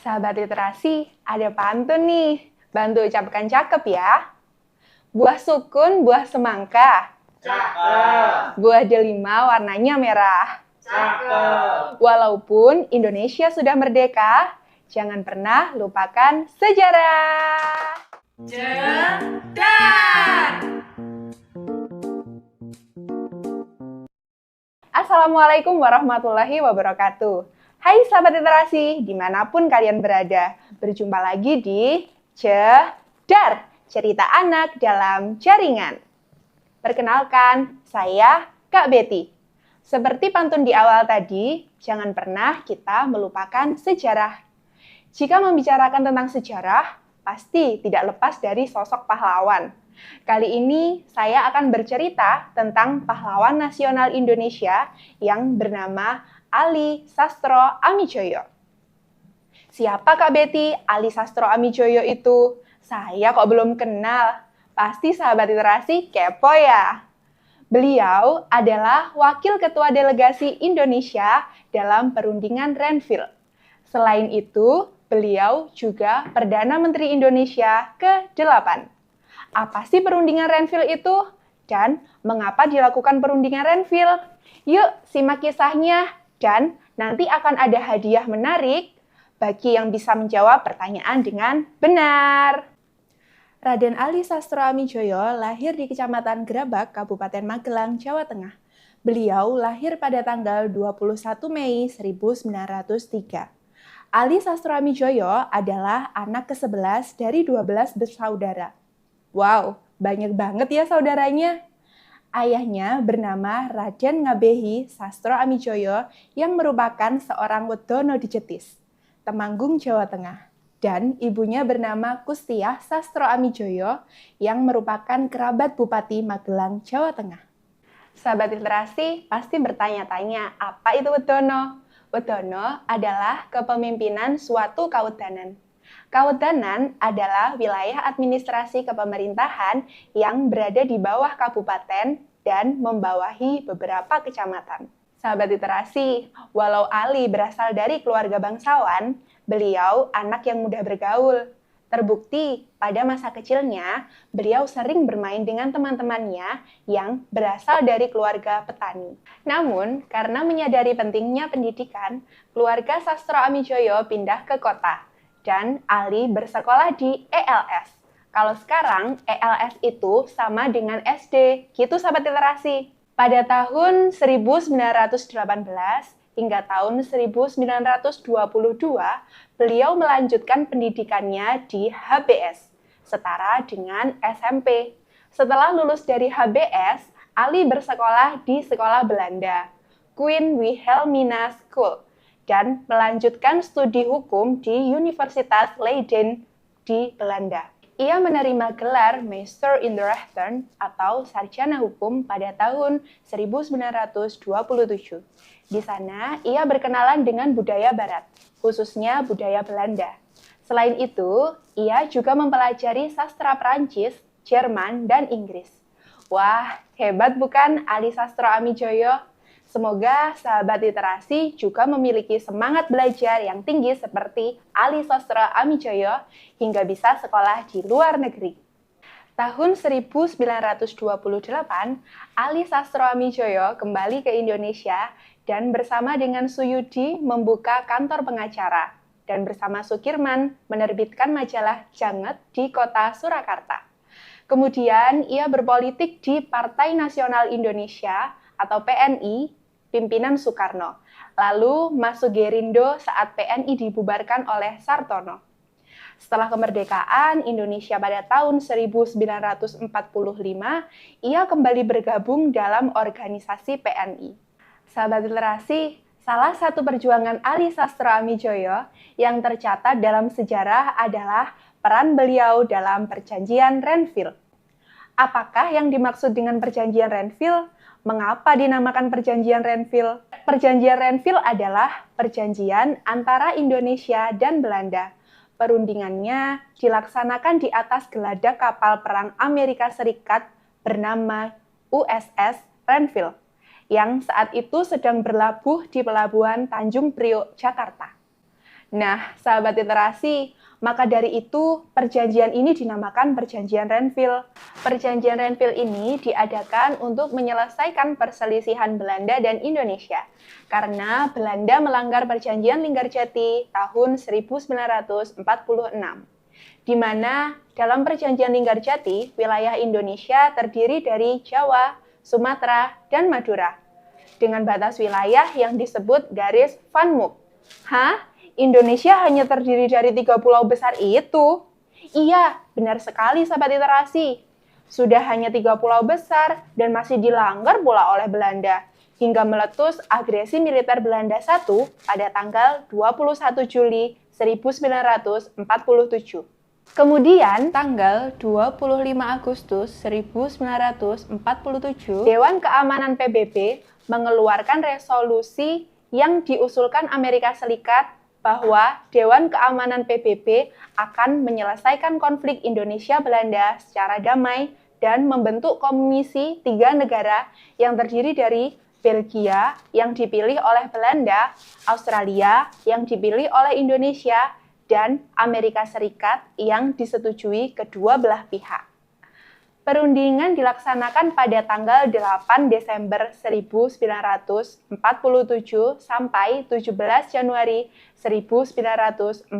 Sahabat literasi, ada pantun nih. Bantu ucapkan cakep ya. Buah sukun, buah semangka. Cakep. Buah delima warnanya merah. Cakep. Walaupun Indonesia sudah merdeka, jangan pernah lupakan sejarah. Jedar. Assalamualaikum warahmatullahi wabarakatuh. Hai sahabat literasi, dimanapun kalian berada. Berjumpa lagi di Jedar, cerita anak dalam jaringan. Perkenalkan, saya Kak Betty. Seperti pantun di awal tadi, jangan pernah kita melupakan sejarah. Jika membicarakan tentang sejarah, pasti tidak lepas dari sosok pahlawan. Kali ini saya akan bercerita tentang pahlawan nasional Indonesia yang bernama Ali Sastro Amijoyo. Siapa Kak Betty Ali Sastro Amijoyo itu? Saya kok belum kenal. Pasti sahabat literasi kepo ya. Beliau adalah Wakil Ketua Delegasi Indonesia dalam Perundingan Renville. Selain itu, beliau juga Perdana Menteri Indonesia ke-8. Apa sih perundingan Renville itu? Dan mengapa dilakukan perundingan Renville? Yuk, simak kisahnya. Dan nanti akan ada hadiah menarik bagi yang bisa menjawab pertanyaan dengan benar. Raden Ali Sastro Amijoyo lahir di Kecamatan Grabak, Kabupaten Magelang, Jawa Tengah. Beliau lahir pada tanggal 21 Mei 1903. Ali Sastro Amijoyo adalah anak ke-11 dari 12 bersaudara. Wow, banyak banget ya saudaranya. Ayahnya bernama Raden Ngabehi Sastro Amijoyo yang merupakan seorang wedono di Jetis, Temanggung, Jawa Tengah. Dan ibunya bernama Kustiah Sastro Amijoyo yang merupakan kerabat Bupati Magelang, Jawa Tengah. Sahabat literasi pasti bertanya-tanya, apa itu wedono? Wedono adalah kepemimpinan suatu kawedanan. Kawedanan adalah wilayah administrasi kepemerintahan yang berada di bawah kabupaten dan membawahi beberapa kecamatan. Sahabat literasi, walau Ali berasal dari keluarga bangsawan, beliau anak yang mudah bergaul. Terbukti, pada masa kecilnya, beliau sering bermain dengan teman-temannya yang berasal dari keluarga petani. Namun, karena menyadari pentingnya pendidikan, keluarga Sastro Amijoyo pindah ke kota. Dan Ali bersekolah di ELS. Kalau sekarang, ELS itu sama dengan SD. Gitu sahabat literasi. Pada tahun 1918 hingga tahun 1922, beliau melanjutkan pendidikannya di HBS, setara dengan SMP. Setelah lulus dari HBS, Ali bersekolah di sekolah Belanda, Queen Wilhelmina School, dan melanjutkan studi hukum di Universitas Leiden di Belanda. Ia menerima gelar Meester in the Rechten atau Sarjana Hukum pada tahun 1927. Di sana, ia berkenalan dengan budaya Barat, khususnya budaya Belanda. Selain itu, ia juga mempelajari sastra Perancis, Jerman, dan Inggris. Wah, hebat bukan Ali Sastro Amijoyo? Semoga sahabat literasi juga memiliki semangat belajar yang tinggi seperti Ali Sastro Amijoyo hingga bisa sekolah di luar negeri. Tahun 1928, Ali Sastro Amijoyo kembali ke Indonesia dan bersama dengan Suyudi membuka kantor pengacara dan bersama Sukirman menerbitkan majalah Janget di kota Surakarta. Kemudian ia berpolitik di Partai Nasional Indonesia atau PNI, pimpinan Soekarno, lalu masuk Gerindo saat PNI dibubarkan oleh Sartono. Setelah kemerdekaan Indonesia pada tahun 1945, ia kembali bergabung dalam organisasi PNI. Sahabat literasi, salah satu perjuangan Ali Sastro Amijoyo yang tercatat dalam sejarah adalah peran beliau dalam Perjanjian Renville. Apakah yang dimaksud dengan Perjanjian Renville? Mengapa dinamakan Perjanjian Renville? Perjanjian Renville adalah perjanjian antara Indonesia dan Belanda. Perundingannya dilaksanakan di atas geladak kapal perang Amerika Serikat bernama USS Renville, yang saat itu sedang berlabuh di pelabuhan Tanjung Priok, Jakarta. Nah, sahabat literasi, maka dari itu perjanjian ini dinamakan Perjanjian Renville. Perjanjian Renville ini diadakan untuk menyelesaikan perselisihan Belanda dan Indonesia karena Belanda melanggar Perjanjian Linggarjati tahun 1946, di mana dalam Perjanjian Linggarjati wilayah Indonesia terdiri dari Jawa, Sumatera, dan Madura dengan batas wilayah yang disebut garis Van Mook. Hah? Indonesia hanya terdiri dari 3 pulau besar itu? Iya, benar sekali sahabat literasi. Sudah hanya 3 pulau besar dan masih dilanggar pula oleh Belanda, hingga meletus agresi militer Belanda I pada tanggal 21 Juli 1947. Kemudian, tanggal 25 Agustus 1947, Dewan Keamanan PBB mengeluarkan resolusi yang diusulkan Amerika Serikat bahwa Dewan Keamanan PBB akan menyelesaikan konflik Indonesia-Belanda secara damai dan membentuk komisi 3 negara yang terdiri dari Belgia yang dipilih oleh Belanda, Australia yang dipilih oleh Indonesia, dan Amerika Serikat yang disetujui kedua belah pihak. Perundingan dilaksanakan pada tanggal 8 Desember 1947 sampai 17 Januari 1948.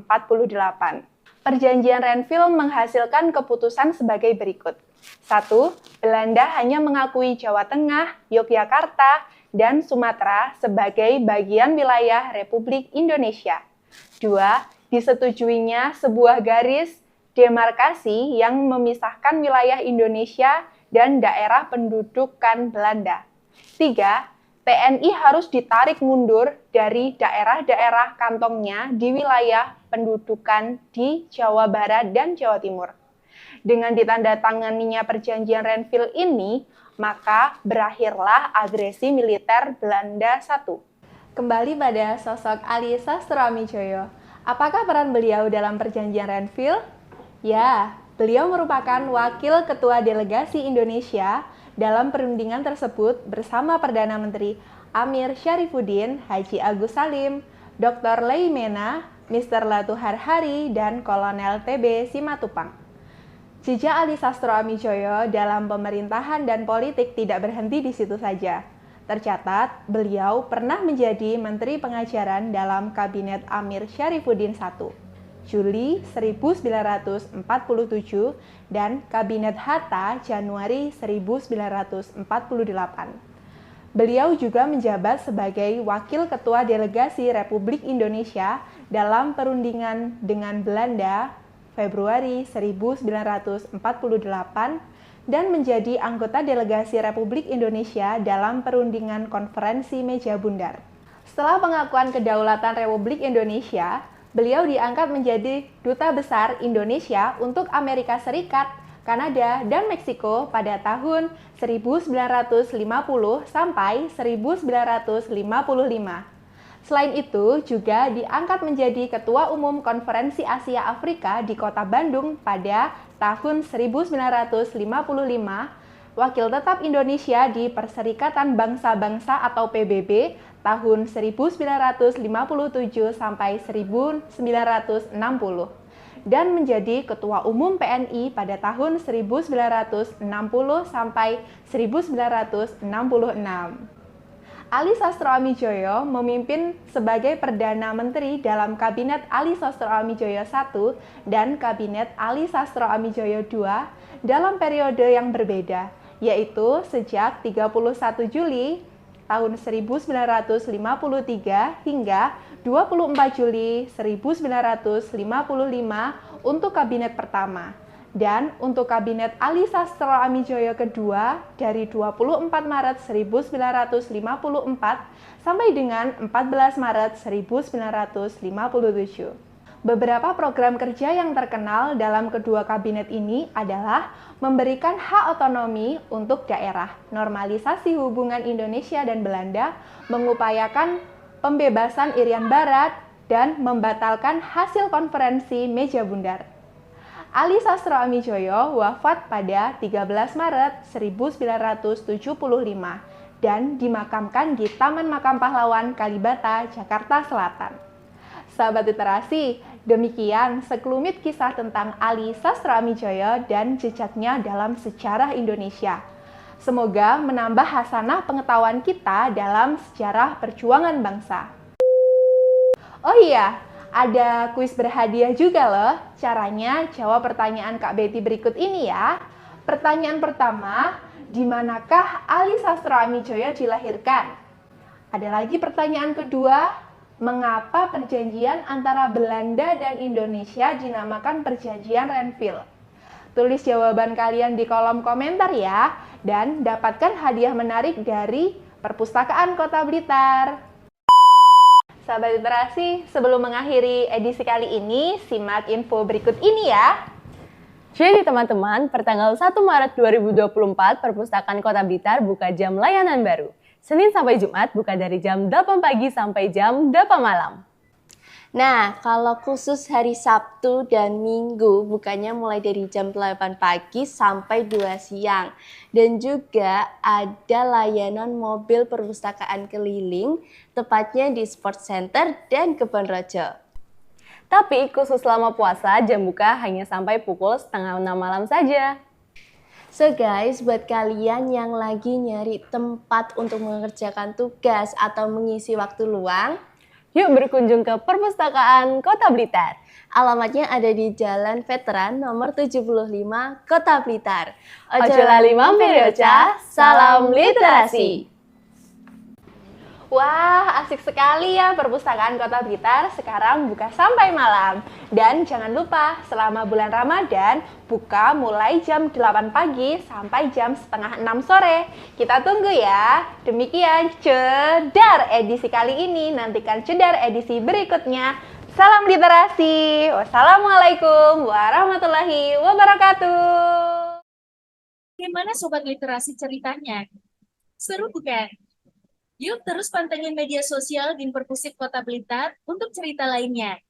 Perjanjian Renville menghasilkan keputusan sebagai berikut. 1. Belanda hanya mengakui Jawa Tengah, Yogyakarta, dan Sumatera sebagai bagian wilayah Republik Indonesia. 2. Disetujuinya sebuah garis demarkasi yang memisahkan wilayah Indonesia dan daerah pendudukan Belanda. 3. TNI harus ditarik mundur dari daerah-daerah kantongnya di wilayah pendudukan di Jawa Barat dan Jawa Timur. Dengan ditandatanganinya Perjanjian Renville ini, maka berakhirlah agresi militer Belanda I. Kembali pada sosok Ali Sastroamidjojo. Apakah peran beliau dalam Perjanjian Renville? Ya, beliau merupakan wakil ketua delegasi Indonesia dalam perundingan tersebut bersama Perdana Menteri Amir Syarifuddin, Haji Agus Salim, Dr. Leimena, Mr. Latu Harhari, dan Kolonel TB Simatupang. Jejak Ali Sastroamidjojo dalam pemerintahan dan politik tidak berhenti di situ saja. Tercatat, beliau pernah menjadi Menteri Pengajaran dalam Kabinet Amir Syarifuddin I. Juli 1947 dan Kabinet Hatta Januari 1948. Beliau juga menjabat sebagai Wakil Ketua Delegasi Republik Indonesia dalam perundingan dengan Belanda Februari 1948 dan menjadi anggota Delegasi Republik Indonesia dalam perundingan Konferensi Meja Bundar. Setelah pengakuan kedaulatan Republik Indonesia, beliau diangkat menjadi Duta Besar Indonesia untuk Amerika Serikat, Kanada, dan Meksiko pada tahun 1950 sampai 1955. Selain itu, juga diangkat menjadi Ketua Umum Konferensi Asia Afrika di Kota Bandung pada tahun 1955, Wakil Tetap Indonesia di Perserikatan Bangsa-Bangsa atau PBB tahun 1957 sampai 1960 dan menjadi Ketua Umum PNI pada tahun 1960 sampai 1966. Ali Sastroamidjojo memimpin sebagai Perdana Menteri dalam Kabinet Ali Sastroamidjojo I dan Kabinet Ali Sastroamidjojo II dalam periode yang berbeda, yaitu sejak 31 Juli tahun 1953 hingga 24 Juli 1955 untuk kabinet pertama dan untuk kabinet Ali Sastroamidjojo kedua dari 24 Maret 1954 sampai dengan 14 Maret 1957. Beberapa program kerja yang terkenal dalam kedua kabinet ini adalah memberikan hak otonomi untuk daerah, normalisasi hubungan Indonesia dan Belanda, mengupayakan pembebasan Irian Barat, dan membatalkan hasil konferensi Meja Bundar. Ali Sastroamidjojo wafat pada 13 Maret 1975 dan dimakamkan di Taman Makam Pahlawan Kalibata, Jakarta Selatan. Sahabat literasi, demikian sekelumit kisah tentang Ali Sastroamidjojo dan jejaknya dalam sejarah Indonesia. Semoga menambah hasanah pengetahuan kita dalam sejarah perjuangan bangsa. Oh iya, ada kuis berhadiah juga loh. Caranya jawab pertanyaan Kak Betty berikut ini ya. Pertanyaan pertama, di manakah Ali Sastroamidjojo dilahirkan? Ada lagi pertanyaan kedua, mengapa perjanjian antara Belanda dan Indonesia dinamakan Perjanjian Renville? Tulis jawaban kalian di kolom komentar ya, dan dapatkan hadiah menarik dari Perpustakaan Kota Blitar. Sahabat literasi, sebelum mengakhiri edisi kali ini, simak info berikut ini ya. Jadi teman-teman, pertanggal 1 Maret 2024, Perpustakaan Kota Blitar buka jam layanan baru. Senin sampai Jumat buka dari jam 8 pagi sampai jam 8 malam. Nah, kalau khusus hari Sabtu dan Minggu bukanya mulai dari jam 8 pagi sampai 2 siang. Dan juga ada layanan mobil perpustakaan keliling, tepatnya di Sport Center dan Kebonrojo. Tapi khusus selama puasa, jam buka hanya sampai pukul 5:30 malam saja. So guys, buat kalian yang lagi nyari tempat untuk mengerjakan tugas atau mengisi waktu luang, yuk berkunjung ke Perpustakaan Kota Blitar. alamatnya ada di Jalan Veteran nomor 75, Kota Blitar. Ojo lali mampir ya, salam literasi. Wah, asik sekali ya Perpustakaan Kota Blitar sekarang buka sampai malam. Dan jangan lupa, selama bulan Ramadan, buka mulai jam 8 pagi sampai jam setengah 6 sore. Kita tunggu ya. Demikian Cedar edisi kali ini. Nantikan Cedar edisi berikutnya. Salam literasi. Wassalamualaikum warahmatullahi wabarakatuh. Gimana Sobat Literasi ceritanya? Seru bukan? Yuk terus pantengin media sosial di Perpusik Kota Blitar untuk cerita lainnya.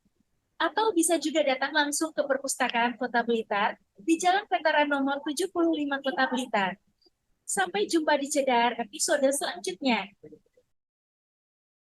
Atau bisa juga datang langsung ke Perpustakaan Kota Blitar di Jalan Veteran nomor 75 Kota Blitar. Sampai jumpa di Cedar episode selanjutnya.